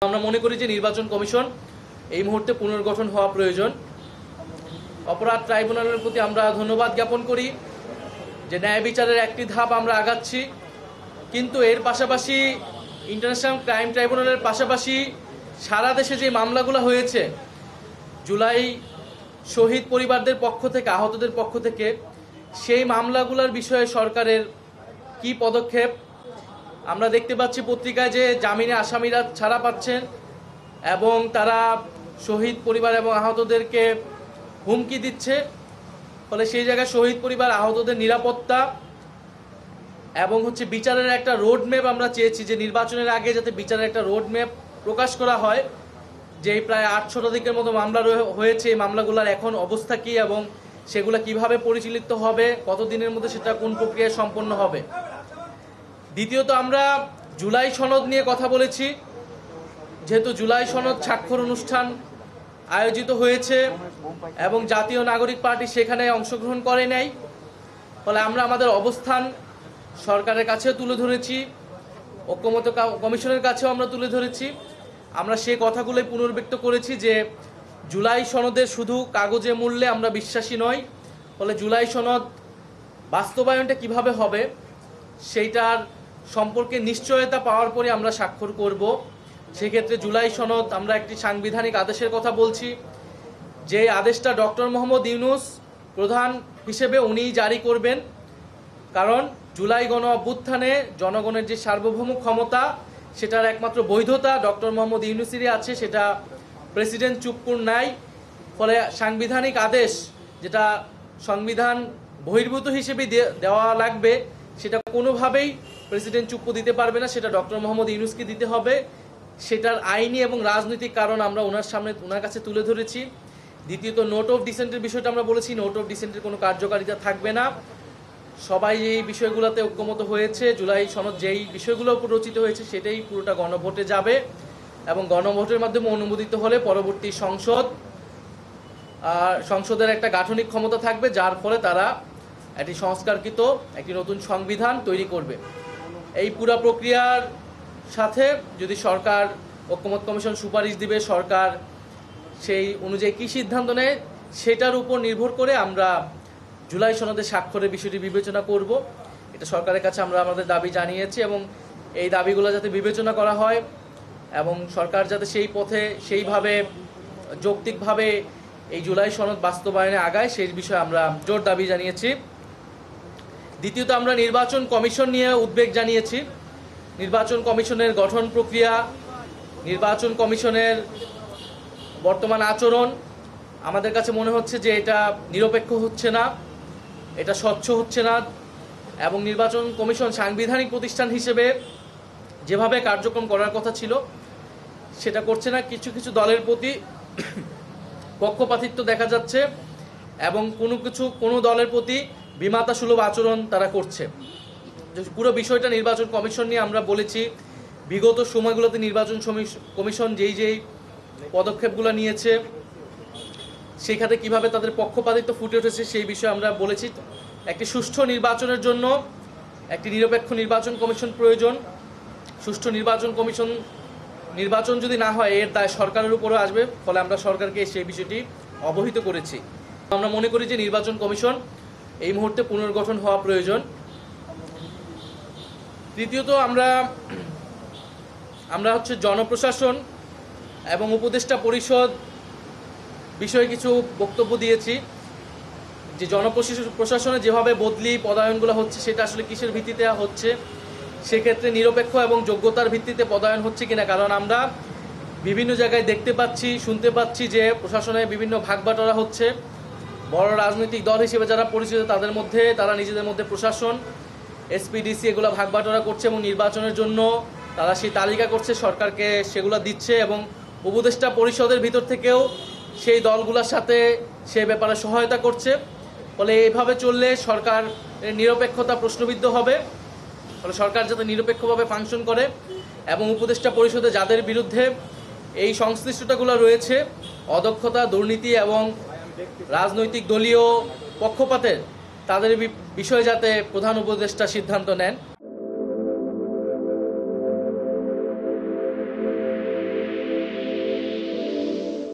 আমরা মনে করি যে নির্বাচন কমিশন এই মুহূর্তে পুনর্গঠন হওয়া প্রয়োজন। অপরাধ ট্রাইব্যুনালের প্রতি আমরা ধন্যবাদ জ্ঞাপন করি যে ন্যায় বিচারের একটি ধাপ আমরা আগাচ্ছি, কিন্তু এর পাশাপাশি ইন্টারন্যাশনাল ক্রাইম ট্রাইব্যুনালের পাশাপাশি সারা দেশে যে মামলাগুলো হয়েছে জুলাই শহীদ পরিবারদের পক্ষ থেকে, আহতদের পক্ষ থেকে, সেই মামলাগুলোর বিষয়ে সরকারের কি পদক্ষেপ। আমরা দেখতে পাচ্ছি পত্রিকায় যে জামিনে আসামিরা ছাড়া পাচ্ছেন এবং তারা শহীদ পরিবার এবং আহতদেরকে হুমকি দিচ্ছে। ফলে সেই জায়গায় শহীদ পরিবার আহতদের নিরাপত্তা এবং বিচারের একটা রোড ম্যাপ আমরা চেয়েছি, যে নির্বাচনের আগে যাতে বিচারের একটা রোড ম্যাপ প্রকাশ করা হয়, যে প্রায় 800 মতো মামলা হয়েছে, এই মামলাগুলোর এখন অবস্থা কী এবং সেগুলো কিভাবে পরিচালিত হবে, কতদিনের মধ্যে সেটা কোন প্রক্রিয়ায় সম্পন্ন হবে। দ্বিতীয়ত আমরা জুলাই সনদ নিয়ে কথা বলেছি। যেহেতু জুলাই সনদ স্বাক্ষর অনুষ্ঠান আয়োজিত হয়েছে এবং জাতীয় নাগরিক পার্টি সেখানে অংশগ্রহণ করে নাই, ফলে আমরা আমাদের অবস্থান সরকারের কাছেও তুলে ধরেছি, ঐক্যমত্য কমিশনের কাছেও আমরা তুলে ধরেছি। আমরা সেই কথাগুলোই পুনর্ব্যক্ত করেছি যে জুলাই সনদের শুধু কাগজে মূল্যে আমরা বিশ্বাসী নই। ফলে জুলাই সনদ বাস্তবায়নটা কিভাবে হবে সেইটার সম্পর্কে নিশ্চয়তা পাওয়ার পরে আমরা স্বাক্ষর করব। সেক্ষেত্রে জুলাই সনদ আমরা একটি সাংবিধানিক আদেশের কথা বলছি, যে আদেশটা ডক্টর মোহাম্মদ ইউনূস প্রধান হিসেবে উনিই জারি করবেন। কারণ জুলাই গণ অভ্যুত্থানে জনগণের যে সার্বভৌম ক্ষমতা, সেটার একমাত্র বৈধতা ডক্টর মোহাম্মদ ইউনূসেরই আছে, সেটা প্রেসিডেন্ট চুপ্পুর নাই। ফলে সাংবিধানিক আদেশ যেটা সংবিধান বহির্ভূত হিসেবে দেওয়া লাগবে, সেটা কোনোভাবেই প্রেসিডেন্ট চুপ্পু দিতে পারবে না, সেটা ডক্টর মোহাম্মদ ইউনূসকে দিতে হবে। সেটার আইনি এবং রাজনৈতিক কারণ আমরা ওনার কাছে তুলে ধরেছি। দ্বিতীয়ত নোট অফ ডিসেন্টের বিষয়টা আমরা বলেছি, নোট অফ ডিসেন্টের কোনো কার্যকারিতা থাকবে না। সবাই এই বিষয়গুলোতে ঐক্যমত হয়েছে। জুলাই সনদ যেই বিষয়গুলোর উপর রচিত হয়েছে সেটাই পুরোটা গণভোটে যাবে এবং গণভোটের মাধ্যমে অনুমোদিত হলে পরবর্তী সংসদের একটা গাঠনিক ক্ষমতা থাকবে, যার ফলে তারা একটি সংস্কারকৃত একটি নতুন সংবিধান তৈরি করবে। এই পুরো প্রক্রিয়ার সাথে যদি সরকার, ঐক্যমত কমিশন সুপারিশ দিবে, সরকার সেই অনুযায়ী কী সিদ্ধান্ত নেয় সেটার উপর নির্ভর করে আমরা জুলাই সনদে স্বাক্ষরের বিষয়টি বিবেচনা করব। এটা সরকারের কাছে আমরা আমাদের দাবি জানিয়েছি এবং এই দাবিগুলো যাতে বিবেচনা করা হয় এবং সরকার যাতে সেই পথে সেইভাবে যৌক্তিকভাবে এই জুলাই সনদ বাস্তবায়নে আগায়, সেই বিষয়ে আমরা জোর দাবি জানিয়েছি। দ্বিতীয়ত আমরা নির্বাচন কমিশন নিয়ে উদ্বেগ জানিয়েছি। নির্বাচন কমিশনের গঠন প্রক্রিয়া, নির্বাচন কমিশনের বর্তমান আচরণ আমাদের কাছে মনে হচ্ছে যে এটা নিরপেক্ষ হচ্ছে না, এটা স্বচ্ছ হচ্ছে না এবং নির্বাচন কমিশন সাংবিধানিক প্রতিষ্ঠান হিসেবে যেভাবে কার্যক্রম করার কথা ছিল সেটা করছে না। কিছু কিছু দলের প্রতি পক্ষপাতিত্ব দেখা যাচ্ছে এবং কোনো দলের প্রতি বিমাতা সুলভ আচরণ তারা করছে। পুরো বিষয়টা নির্বাচন কমিশন নিয়ে আমরা বলেছি। বিগত সময়গুলোতে নির্বাচন কমিশন যেই পদক্ষেপগুলো নিয়েছে সেখানে কিভাবে তাদের পক্ষপাতিত্ব ফুটে উঠেছে সেই বিষয়ে আমরা বলেছি। একটি সুষ্ঠু নির্বাচনের জন্য একটি নিরপেক্ষ নির্বাচন কমিশন প্রয়োজন। সুষ্ঠু নির্বাচন যদি না হয় এর দায় সরকারের উপরও আসবে। ফলে আমরা সরকারকে সেই বিষয়টি অবহিত করেছি। আমরা মনে করি যে নির্বাচন কমিশন এই মুহূর্তে পুনর্গঠন হওয়া প্রয়োজন। তৃতীয়ত আমরা জনপ্রশাসন এবং উপদেষ্টা পরিষদ বিষয়ে কিছু বক্তব্য দিয়েছি, যে জনপ্রশাসনে যেভাবে বদলি পদায়নগুলো হচ্ছে সেটা আসলে কিসের ভিত্তিতে হচ্ছে, সেক্ষেত্রে নিরপেক্ষ এবং যোগ্যতার ভিত্তিতে পদায়ন হচ্ছে কিনা। কারণ আমরা বিভিন্ন জায়গায় দেখতে পাচ্ছি, শুনতে পাচ্ছি যে প্রশাসনে বিভিন্ন ভাগবাটোয়ারা হচ্ছে। বড় রাজনৈতিক দল হিসেবে যারা পরিচিত তারা নিজেদের মধ্যে প্রশাসন, এসপিডিসি এগুলো ভাগবাটোয়ারা করছে এবং নির্বাচনের জন্য তারা সেই তালিকা করছে, সরকারকে সেগুলো দিচ্ছে এবং উপদেষ্টা পরিষদের ভিতর থেকেও সেই দলগুলোর সাথে সে ব্যাপারে সহায়তা করছে। ফলে এভাবে চললে সরকার নিরপেক্ষতা প্রশ্নবিদ্ধ হবে। ফলে সরকার যাতে নিরপেক্ষভাবে ফাংশন করে এবং উপদেষ্টা পরিষদে যাদের বিরুদ্ধে এই সংশ্লিষ্টতাগুলো রয়েছে, অদক্ষতা, দুর্নীতি এবং রাজনৈতিক দলীয় পক্ষপাতের, তাদের বিষয়ে যাতে প্রধান উপদেষ্টা সিদ্ধান্ত নেন।